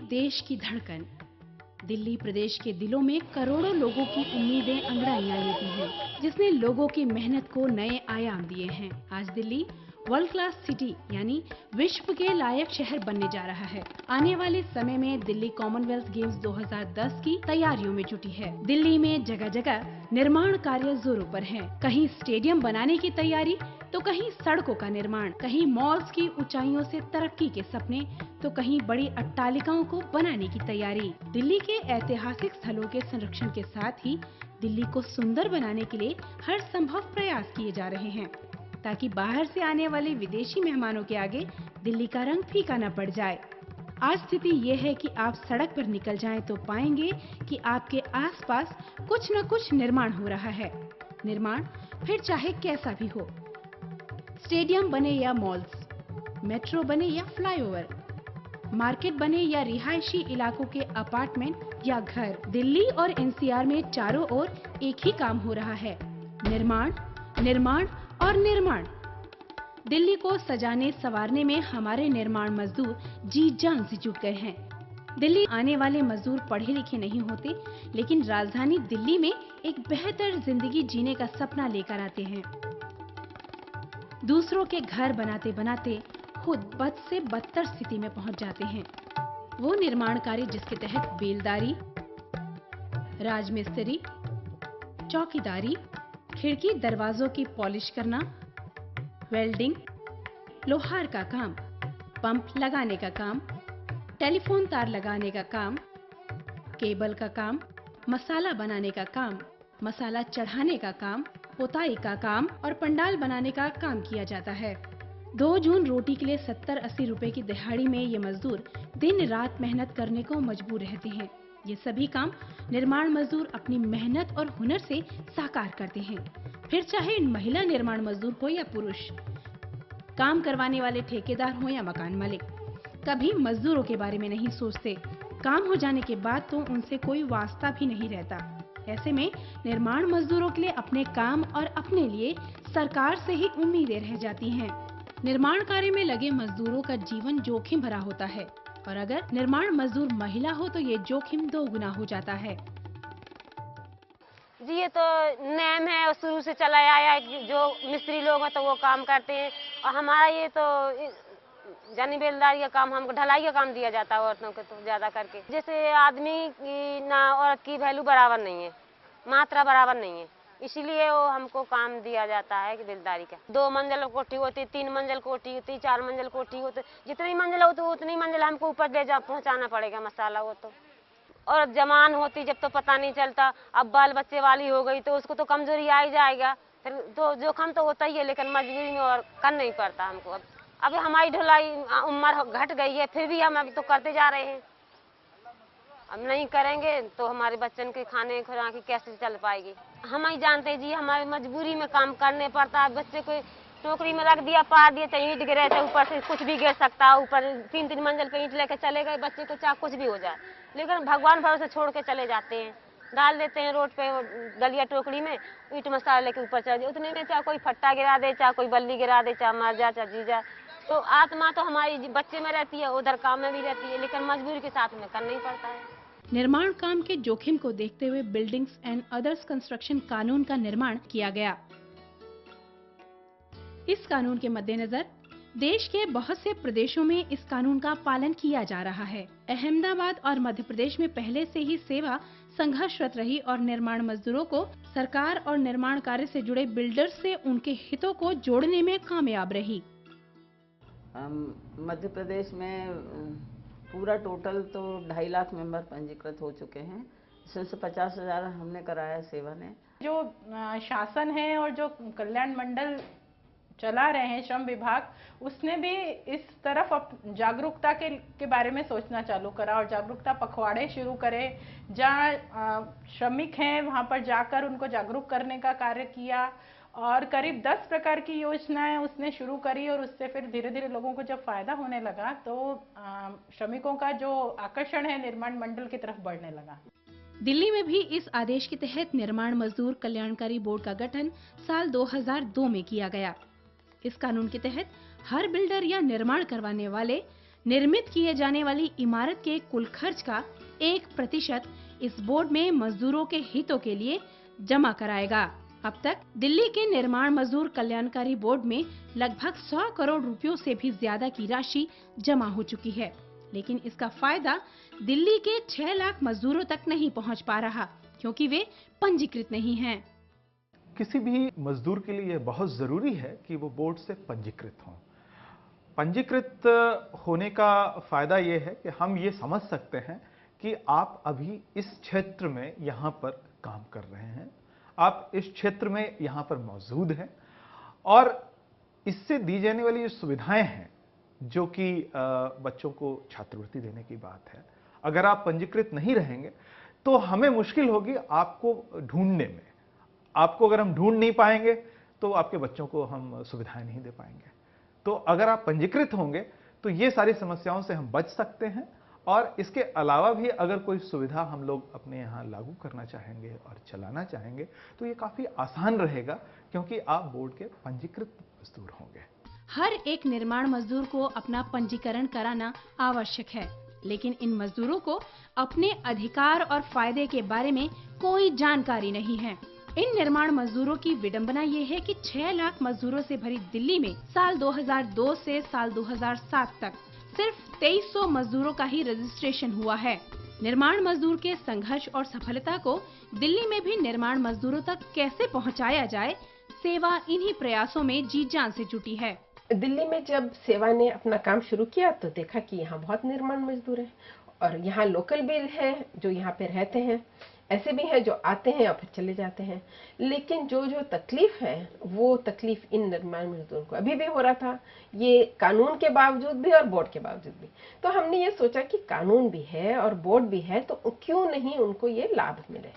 देश की धड़कन। दिल्ली प्रदेश के दिलों में करोड़ों लोगों की उम्मीदें अंगड़ाइयां लेती हैं, जिसने लोगों की मेहनत को नए आयाम दिए हैं। आज दिल्ली वर्ल्ड क्लास सिटी यानी विश्व के लायक शहर बनने जा रहा है। आने वाले समय में दिल्ली कॉमनवेल्थ गेम्स 2010 की तैयारियों में जुटी है। दिल्ली में जगह जगह निर्माण कार्य जोरों पर है। कहीं स्टेडियम बनाने की तैयारी, तो कहीं सड़कों का निर्माण, कहीं मॉल्स की ऊंचाइयों से तरक्की के सपने, तो कहीं बड़ी अट्टालिकाओं को बनाने की तैयारी। दिल्ली के ऐतिहासिक स्थलों के संरक्षण के साथ ही दिल्ली को सुंदर बनाने के लिए हर संभव प्रयास किए जा रहे हैं, ताकि बाहर से आने वाले विदेशी मेहमानों के आगे दिल्ली का रंग फीका न पड़ जाए। आज स्थिति ये है कि आप सड़क पर निकल जाएं तो पाएंगे कि आपके आसपास कुछ न कुछ निर्माण हो रहा है। निर्माण फिर चाहे कैसा भी हो, स्टेडियम बने या मॉल्स, मेट्रो बने या फ्लाईओवर, मार्केट बने या रिहायशी इलाकों के अपार्टमेंट या घर, दिल्ली और एनसीआर में चारों ओर एक ही काम हो रहा है, निर्माण, निर्माण और निर्माण। दिल्ली को सजाने संवारने में हमारे निर्माण मजदूर जी जान से जुट गए हैं। दिल्ली आने वाले मजदूर पढ़े लिखे नहीं होते, लेकिन राजधानी दिल्ली में एक बेहतर जिंदगी जीने का सपना लेकर आते हैं। दूसरों के घर बनाते बनाते खुद बद से बदतर स्थिति में पहुंच जाते हैं। वो निर्माण कार्य जिसके तहत बेलदारी, राजमिस्त्री, चौकीदारी, खिड़की दरवाजों की पॉलिश करना, वेल्डिंग, लोहार का काम, पंप लगाने का काम, टेलीफोन तार लगाने का काम, केबल का काम, मसाला बनाने का काम, मसाला चढ़ाने का काम, पोताई का काम और पंडाल बनाने का काम किया जाता है। 2 जून रोटी के लिए 70-80 रुपए की दिहाड़ी में ये मजदूर दिन रात मेहनत करने को मजबूर रहते हैं। ये सभी काम निर्माण मजदूर अपनी मेहनत और हुनर से साकार करते हैं। फिर चाहे महिला निर्माण मजदूर हो या पुरुष, काम करवाने वाले ठेकेदार हो या मकान मालिक, कभी मजदूरों के बारे में नहीं सोचते। काम हो जाने के बाद तो उनसे कोई वास्ता भी नहीं रहता। ऐसे में निर्माण मजदूरों के लिए अपने काम और अपने लिए सरकार से ही उम्मीदें रह जाती हैं। निर्माण कार्य में लगे मजदूरों का जीवन जोखिम भरा होता है, और अगर निर्माण मजदूर महिला हो तो ये जोखिम 2 गुना हो जाता है। जी ये तो नेम है, शुरू से चला आया है। जो मिस्त्री लोग हैं तो वो काम करते हैं, और हमारा ये तो जानी बेलदारी का काम, हमको ढलाई का काम दिया जाता है औरतों के तो ज्यादा करके। जैसे आदमी की ना औरत की वैल्यू बराबर नहीं है, मात्रा बराबर नहीं है, इसीलिए वो हमको काम दिया जाता है कि बेलदारी का। 2 मंजिल कोठी होती, 3 मंजिल कोठी होती, 4 मंजिल कोठी होती, जितनी मंजिल होती उतनी मंजिल हमको ऊपर ले जा पहुँचाना पड़ेगा मसाला। वो तो और जवान होती जब तो पता नहीं चलता, अब बाल बच्चे वाली हो गई तो उसको तो कमजोरी आ ही जाएगा, फिर तो जोखम तो होता ही है, लेकिन मजबूरी में और कर नहीं पड़ता हमको। अब हमारी ढलाई उम्र घट गई है, फिर भी हम अभी तो करते जा रहे हैं। अब नहीं करेंगे तो हमारे बच्चन के खाने खुराकी कैसे चल पाएगी। हम ही जानते जी, हमारी मजबूरी में काम करने पड़ता है। बच्चे को टोकरी में रख दिया, पार दिया, चाहे ईंट गिरे, चाहे ऊपर से कुछ भी गिर सकता है। ऊपर 3-3 मंजिल पे ईंट लेके चले गए बच्चे को, चाहे कुछ भी हो जाए, लेकिन भगवान भरोसे छोड़ के चले जाते हैं। डाल देते हैं रोड पे गलिया टोकरी में, ईंट मसाला लेके ऊपर चले जाए, उतने में चाहे कोई फट्टा गिरा दे, चाहे कोई बल्ली गिरा दे, चाहे मर जाए चाहे जी जाए, तो आत्मा तो हमारी बच्चे में रहती है, उधर काम में भी रहती है, लेकिन मजबूरी के साथ में करना ही पड़ता है। निर्माण काम के जोखिम को देखते हुए बिल्डिंग्स एंड अदर्स कंस्ट्रक्शन कानून का निर्माण किया गया। इस कानून के मद्देनजर देश के बहुत से प्रदेशों में इस कानून का पालन किया जा रहा है। अहमदाबाद और मध्य प्रदेश में पहले से ही सेवा संघर्षरत रही और निर्माण मजदूरों को सरकार और निर्माण कार्य से जुड़े बिल्डर्स से उनके हितों को जोड़ने में कामयाब रही। मध्य प्रदेश में पूरा टोटल तो 2.5 लाख मेंबर पंजीकृत हो चुके हैं। इसमें से 50,000 हमने कराया सेवा ने। जो शासन है और जो कल्याण मंडल चला रहे हैं श्रम विभाग, उसने भी इस तरफ जागरूकता के बारे में सोचना चालू करा और जागरूकता पखवाड़े शुरू करे। जहाँ श्रमिक हैं वहाँ पर जाकर उनको जागरूक करने का कार्य किया और करीब 10 प्रकार की योजनाएं उसने शुरू करी, और उससे फिर धीरे धीरे लोगों को जब फायदा होने लगा तो श्रमिकों का जो आकर्षण है निर्माण मंडल की तरफ बढ़ने लगा। दिल्ली में भी इस आदेश के तहत निर्माण मजदूर कल्याणकारी बोर्ड का गठन साल 2002 में किया गया। इस कानून के तहत हर बिल्डर या निर्माण करवाने वाले निर्मित किए जाने वाली इमारत के कुल खर्च का 1% इस बोर्ड में मजदूरों के हितों के लिए जमा कराएगा। अब तक दिल्ली के निर्माण मजदूर कल्याणकारी बोर्ड में लगभग 100 करोड़ रुपयों से भी ज्यादा की राशि जमा हो चुकी है, लेकिन इसका फायदा दिल्ली के 6 लाख मजदूरों तक नहीं पहुंच पा रहा, क्योंकि वे पंजीकृत नहीं हैं। किसी भी मजदूर के लिए यह बहुत जरूरी है कि वो बोर्ड से पंजीकृत हों। पंजीकृत होने का फायदा ये है कि हम ये समझ सकते हैं कि आप अभी इस क्षेत्र में यहाँ पर काम कर रहे हैं, आप इस क्षेत्र में यहाँ पर मौजूद हैं, और इससे दी जाने वाली जो सुविधाएं हैं, जो कि बच्चों को छात्रवृत्ति देने की बात है, अगर आप पंजीकृत नहीं रहेंगे तो हमें मुश्किल होगी आपको ढूंढने में। आपको अगर हम ढूंढ नहीं पाएंगे तो आपके बच्चों को हम सुविधाएं नहीं दे पाएंगे। तो अगर आप पंजीकृत होंगे तो ये सारी समस्याओं से हम बच सकते हैं, और इसके अलावा भी अगर कोई सुविधा हम लोग अपने यहाँ लागू करना चाहेंगे और चलाना चाहेंगे तो ये काफी आसान रहेगा, क्योंकि आप बोर्ड के पंजीकृत मजदूर होंगे। हर एक निर्माण मजदूर को अपना पंजीकरण कराना आवश्यक है, लेकिन इन मजदूरों को अपने अधिकार और फायदे के बारे में कोई जानकारी नहीं है। इन निर्माण मजदूरों की विडंबना ये है कि 6 लाख मजदूरों से भरी दिल्ली में साल 2002 से साल 2007 तक सिर्फ 2300 मजदूरों का ही रजिस्ट्रेशन हुआ है। निर्माण मजदूर के संघर्ष और सफलता को दिल्ली में भी निर्माण मजदूरों तक कैसे पहुंचाया जाए, सेवा इन्हीं प्रयासों में जी जान से जुटी है। दिल्ली में जब सेवा ने अपना काम शुरू किया तो देखा कि यहाँ बहुत निर्माण मजदूर हैं, और यहाँ लोकल भी है जो यहाँ पे रहते हैं, ऐसे भी हैं जो आते हैं और फिर चले जाते हैं। लेकिन जो तकलीफ है वो तकलीफ इन निर्माण मजदूरों को अभी भी हो रहा था, ये कानून के बावजूद भी और बोर्ड के बावजूद भी। तो हमने ये सोचा कि कानून भी है और बोर्ड भी है, तो क्यों नहीं उनको ये लाभ मिले।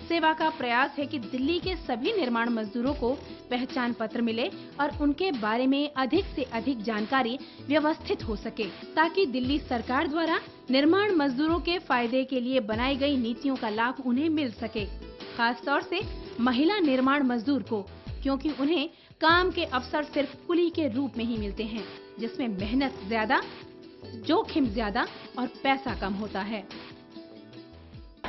सेवा का प्रयास है कि दिल्ली के सभी निर्माण मजदूरों को पहचान पत्र मिले और उनके बारे में अधिक से अधिक जानकारी व्यवस्थित हो सके, ताकि दिल्ली सरकार द्वारा निर्माण मजदूरों के फायदे के लिए बनाई गई नीतियों का लाभ उन्हें मिल सके, खास तौर से महिला निर्माण मजदूर को, क्योंकि उन्हें काम के अवसर सिर्फ कुली के रूप में ही मिलते हैं, जिसमें मेहनत ज्यादा, जोखिम ज्यादा और पैसा कम होता है।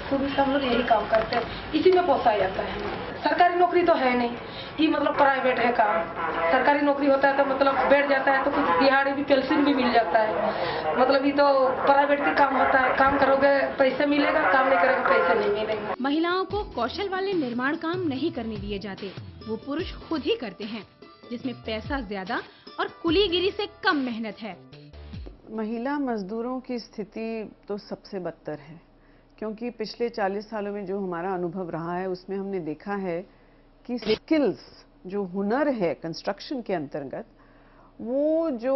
शुरू से हम लोग यही काम करते हैं, इसी में पोसा जाता है। सरकारी नौकरी तो है नहीं, ये मतलब प्राइवेट है काम। सरकारी नौकरी होता है तो मतलब बैठ जाता है तो कुछ दिहाड़ी भी, पेंशन भी मिल जाता है। मतलब ये तो प्राइवेट का काम होता है, काम करोगे पैसे मिलेगा, काम नहीं करोगे पैसे नहीं मिलेगा। महिलाओं को कौशल वाले निर्माण काम नहीं करने दिए जाते, वो पुरुष खुद ही करते हैं, जिसमें पैसा ज्यादा और कुलीगिरी से कम मेहनत है। महिला मजदूरों की स्थिति तो सबसे बदतर है, क्योंकि पिछले 40 सालों में जो हमारा अनुभव रहा है उसमें हमने देखा है कि स्किल्स, जो हुनर है कंस्ट्रक्शन के अंतर्गत, वो जो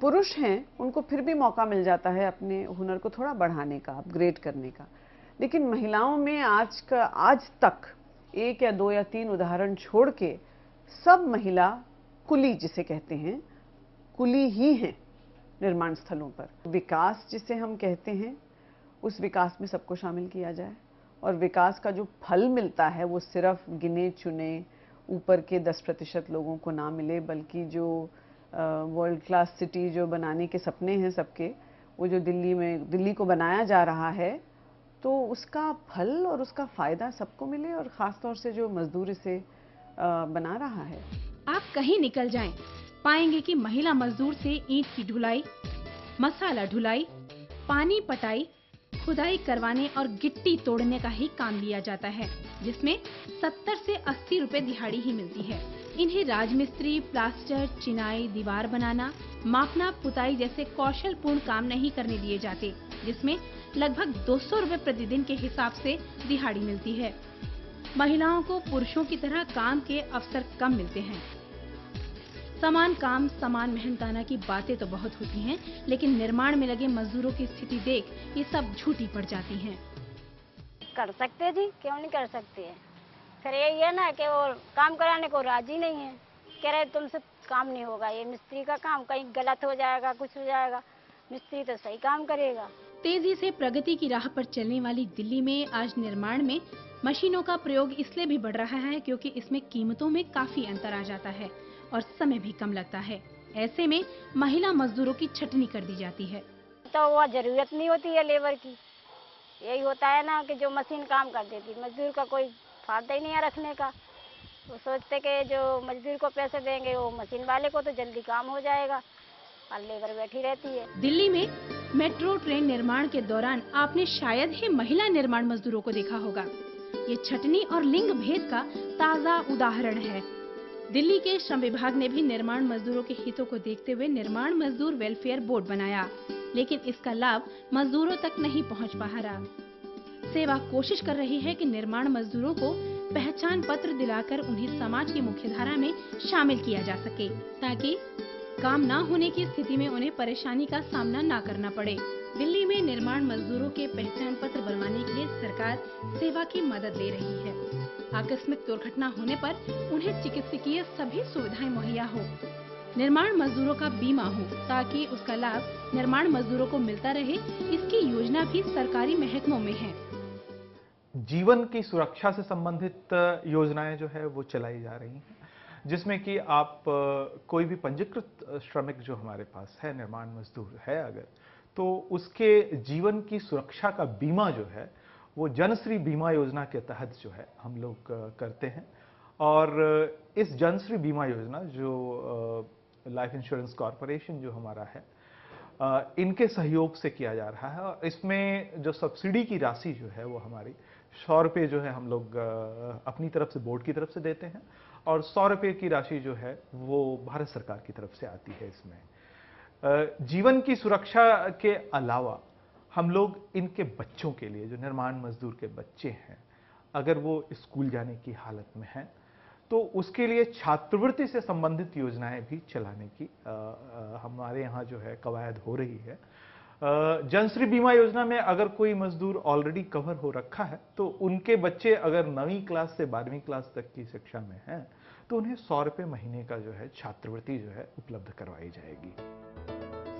पुरुष हैं उनको फिर भी मौका मिल जाता है अपने हुनर को थोड़ा बढ़ाने का, अपग्रेड करने का। लेकिन महिलाओं में आज तक 1 या 2 या 3 उदाहरण छोड़ के सब महिला कुली, जिसे कहते हैं, कुली ही हैं निर्माण स्थलों पर। विकास जिसे हम कहते हैं, उस विकास में सबको शामिल किया जाए, और विकास का जो फल मिलता है वो सिर्फ गिने चुने ऊपर के 10% लोगों को ना मिले, बल्कि जो वर्ल्ड क्लास सिटी जो बनाने के सपने हैं सबके, वो जो दिल्ली को बनाया जा रहा है, तो उसका फल और उसका फायदा सबको मिले, और खास तौर से जो मजदूर इसे बना रहा है। आप कहीं निकल जाएं, पाएंगे कि महिला मजदूर से ईंट की ढुलाई, मसाला ढुलाई, पानी पटाई, खुदाई करवाने और गिट्टी तोड़ने का ही काम लिया जाता है, जिसमें 70 से 80 रुपए दिहाड़ी ही मिलती है। इन्हें राजमिस्त्री, प्लास्टर, चिनाई, दीवार बनाना, मापना, पुताई जैसे कौशलपूर्ण काम नहीं करने दिए जाते, जिसमें लगभग 200 रुपए प्रतिदिन के हिसाब से दिहाड़ी मिलती है। महिलाओं को पुरुषों की तरह काम के अवसर कम मिलते हैं। समान काम, समान मेहनताना की बातें तो बहुत होती हैं, लेकिन निर्माण में लगे मजदूरों की स्थिति देख ये सब झूठी पड़ जाती हैं। कर सकते जी, क्यों नहीं कर सकते हैं। फिर यही है ना कि वो काम कराने को राजी नहीं है, कह रहे तुमसे काम नहीं होगा, ये मिस्त्री का काम, कहीं गलत हो जाएगा, कुछ हो जाएगा, मिस्त्री तो सही काम करेगा। तेजी से प्रगति की राह पर चलने वाली दिल्ली में आज निर्माण में मशीनों का प्रयोग इसलिए भी बढ़ रहा है क्योंकि इसमें कीमतों में काफी अंतर आ जाता है और समय भी कम लगता है। ऐसे में महिला मजदूरों की छटनी कर दी जाती है। तो वह जरूरत नहीं होती है लेबर की, यही होता है ना कि जो मशीन काम कर देती, मजदूर का कोई फायदा ही नहीं है रखने का। वो सोचते कि जो मजदूर को पैसे देंगे वो मशीन वाले को तो जल्दी काम हो जाएगा और लेबर बैठी रहती है। दिल्ली में मेट्रो ट्रेन निर्माण के दौरान आपने शायद ही महिला निर्माण मजदूरों को देखा होगा। ये छटनी और लिंग भेद का ताज़ा उदाहरण है। दिल्ली के श्रम विभाग ने भी निर्माण मजदूरों के हितों को देखते हुए निर्माण मजदूर वेलफेयर बोर्ड बनाया, लेकिन इसका लाभ मजदूरों तक नहीं पहुंच पा रहा। सेवा कोशिश कर रही है कि निर्माण मजदूरों को पहचान पत्र दिलाकर उन्हें समाज की मुख्यधारा में शामिल किया जा सके, ताकि काम न होने की स्थिति में उन्हें परेशानी का सामना न करना पड़े। दिल्ली में निर्माण मजदूरों के पहचान पत्र बनवाने के लिए सरकार सेवा की मदद ले रही है। आकस्मिक दुर्घटना होने पर उन्हें चिकित्सकीय सभी सुविधाएं मुहैया हो, निर्माण मजदूरों का बीमा हो, ताकि उसका लाभ निर्माण मजदूरों को मिलता रहे। इसकी योजना भी सरकारी महकमों में है। जीवन की सुरक्षा से संबंधित योजनाएं जो है वो चलाई जा रही हैं, जिसमें कि आप कोई भी पंजीकृत श्रमिक जो हमारे पास है, निर्माण मजदूर है अगर, तो उसके जीवन की सुरक्षा का बीमा जो है वो जनश्री बीमा योजना के तहत जो है हम लोग करते हैं। और इस जनश्री बीमा योजना जो लाइफ इंश्योरेंस कॉरपोरेशन जो हमारा है, इनके सहयोग से किया जा रहा है। और इसमें जो सब्सिडी की राशि जो है वो हमारी 100 रुपये जो है हम लोग अपनी तरफ से बोर्ड की तरफ से देते हैं, और 100 रुपये की राशि जो है वो भारत सरकार की तरफ से आती है। इसमें जीवन की सुरक्षा के अलावा हम लोग इनके बच्चों के लिए, जो निर्माण मजदूर के बच्चे हैं, अगर वो स्कूल जाने की हालत में हैं तो उसके लिए छात्रवृत्ति से संबंधित योजनाएं भी चलाने की हमारे यहाँ जो है कवायद हो रही है। जनश्री बीमा योजना में अगर कोई मजदूर ऑलरेडी कवर हो रखा है तो उनके बच्चे अगर 9वीं क्लास से 12वीं क्लास तक की शिक्षा में हैं तो उन्हें 100 रुपये महीने का जो है छात्रवृत्ति जो है उपलब्ध करवाई जाएगी।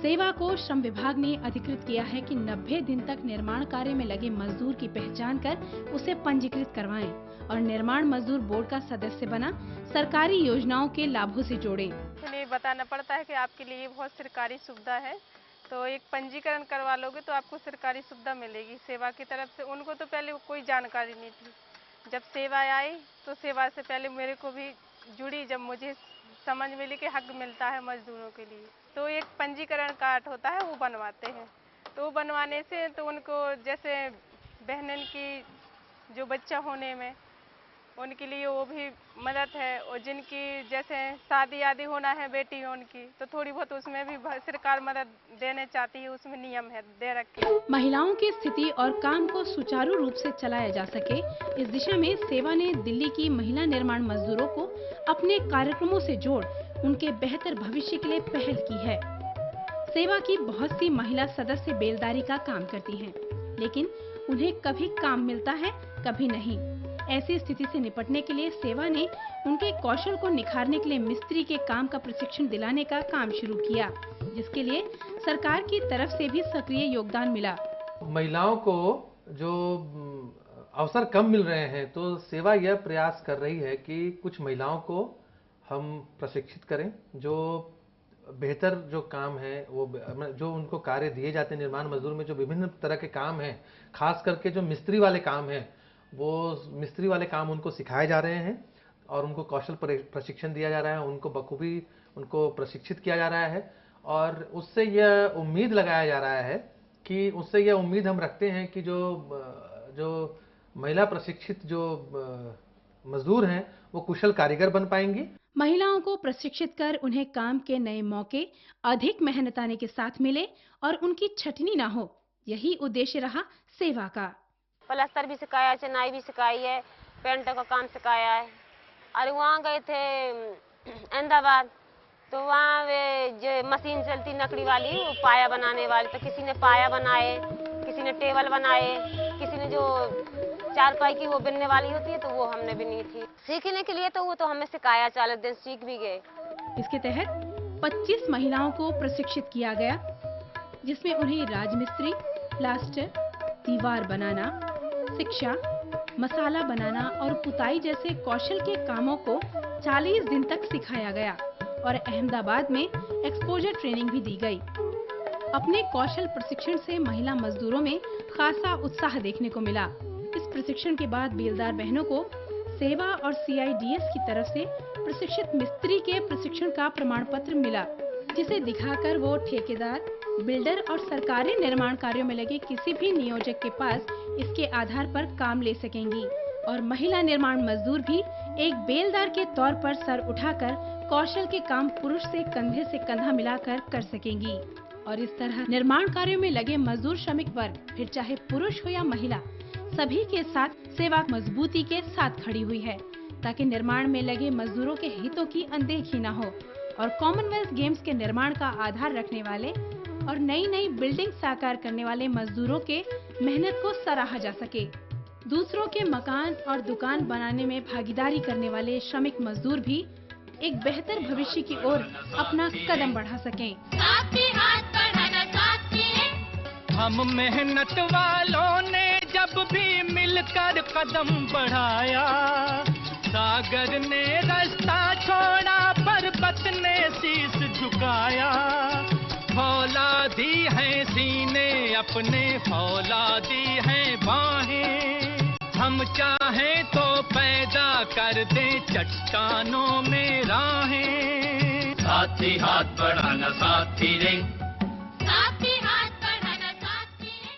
सेवा को श्रम विभाग ने अधिकृत किया है कि 90 दिन तक निर्माण कार्य में लगे मजदूर की पहचान कर उसे पंजीकृत करवाएं और निर्माण मजदूर बोर्ड का सदस्य बना सरकारी योजनाओं के लाभों से जोड़े। उन्हें बताना पड़ता है कि आपके लिए बहुत सरकारी सुविधा है, तो एक पंजीकरण करवा लोगे तो आपको सरकारी सुविधा मिलेगी सेवा की तरफ से। उनको तो पहले कोई जानकारी नहीं थी, जब सेवा आई तो सेवा से पहले मेरे को भी जुड़ी, जब मुझे समझ मिली कि हक मिलता है मजदूरों के लिए, तो एक पंजीकरण कार्ड होता है वो बनवाते हैं। तो वो बनवाने से तो उनको जैसे बहनन की जो बच्चा होने में उनके लिए वो भी मदद है, और जिनकी जैसे शादी आदि होना है बेटी उनकी, तो थोड़ी बहुत उसमें भी सरकार मदद देने चाहती है, उसमें नियम है दे रखे। महिलाओं की स्थिति और काम को सुचारू रूप से चलाया जा सके, इस दिशा में सेवा ने दिल्ली की महिला निर्माण मजदूरों को अपने कार्यक्रमों से जोड़ उनके बेहतर भविष्य के लिए पहल की है। सेवा की बहुत सी महिला सदस्य बेलदारी का काम करती हैं, लेकिन उन्हें कभी काम मिलता है कभी नहीं। ऐसी स्थिति से निपटने के लिए सेवा ने उनके कौशल को निखारने के लिए मिस्त्री के काम का प्रशिक्षण दिलाने का काम शुरू किया, जिसके लिए सरकार की तरफ से भी सक्रिय योगदान मिला। महिलाओं को जो अवसर कम मिल रहे हैं तो सेवा यह प्रयास कर रही है कि कुछ महिलाओं को हम प्रशिक्षित करें, जो बेहतर जो काम है वो जो उनको कार्य दिए जाते हैं निर्माण मजदूर में, जो विभिन्न तरह के काम हैं, खास करके जो मिस्त्री वाले काम हैं, वो मिस्त्री वाले काम उनको सिखाए जा रहे हैं और उनको कौशल प्रशिक्षण दिया जा रहा है, उनको बखूबी उनको प्रशिक्षित किया जा रहा है। और उससे यह उम्मीद लगाया जा रहा है कि उससे यह उम्मीद हम रखते हैं कि जो महिला प्रशिक्षित जो मजदूर हैं वो कुशल कारीगर बन पाएंगी। महिलाओं को प्रशिक्षित कर उन्हें काम के नए मौके अधिक मेहनताने के साथ मिले और उनकी छटनी ना हो, यही उद्देश्य रहा सेवा का। प्लास्टर भी सिखाया, चिनाई भी सिखाई है, पेंटों का काम सिखाया है। अरे वहाँ गए थे अहमदाबाद, तो वहाँ वे जो मशीन चलती लकड़ी वाली, वो पाया बनाने वाली, तो किसी ने पाया बनाए, किसी ने टेबल बनाए, किसी ने जो चारपाई की वो बिनने वाली होती है तो वो हमने बिनी थी। सीखने के लिए तो वो तो हमें सिखाया, 40 दिन सीख भी गए। इसके तहत 25 महिलाओं को प्रशिक्षित किया गया, जिसमें उन्हें राजमिस्त्री, प्लास्टर, दीवार बनाना, शिक्षा, मसाला बनाना और पुताई जैसे कौशल के कामों को 40 दिन तक सिखाया गया। और अहमदाबाद में एक्सपोजर ट्रेनिंग भी दी गई। अपने कौशल प्रशिक्षण से महिला मजदूरों में खासा उत्साह देखने को मिला। इस प्रशिक्षण के बाद बेलदार बहनों को सेवा और CIDS की तरफ से प्रशिक्षित मिस्त्री के प्रशिक्षण का प्रमाण पत्र मिला, जिसे दिखाकर वो ठेकेदार, बिल्डर और सरकारी निर्माण कार्यों में लगे किसी भी नियोजक के पास इसके आधार पर काम ले सकेंगी और महिला निर्माण मजदूर भी एक बेलदार के तौर पर सर उठाकर कौशल के काम पुरुष से कंधा मिलाकर कर सकेंगी। और इस तरह निर्माण कार्यों में लगे मजदूर श्रमिक वर्ग, फिर चाहे पुरुष हो या महिला, सभी के साथ सेवा मजबूती के साथ खड़ी हुई है, ताकि निर्माण में लगे मजदूरों के हितों की अनदेखी न हो और कॉमनवेल्थ गेम्स के निर्माण का आधार रखने वाले और नई नई बिल्डिंग साकार करने वाले मजदूरों के मेहनत को सराहा जा सके। दूसरों के मकान और दुकान बनाने में भागीदारी करने वाले श्रमिक मजदूर भी एक बेहतर भविष्य की ओर अपना कदम बढ़ा सकें। हम मेहनत वालों ने जब भी मिलकर कदम बढ़ाया, सागर ने रास्ता छोड़ा, पर्वत ने शीश झुकाया। फौलादी है सीने अपने, फौलादी है बाहें, हम चाहें तो पैदा कर दे चट्टानों में राहें। साथी हाथ बढ़ाना साथी रे, साथी हाथ बढ़ाना साथी रे।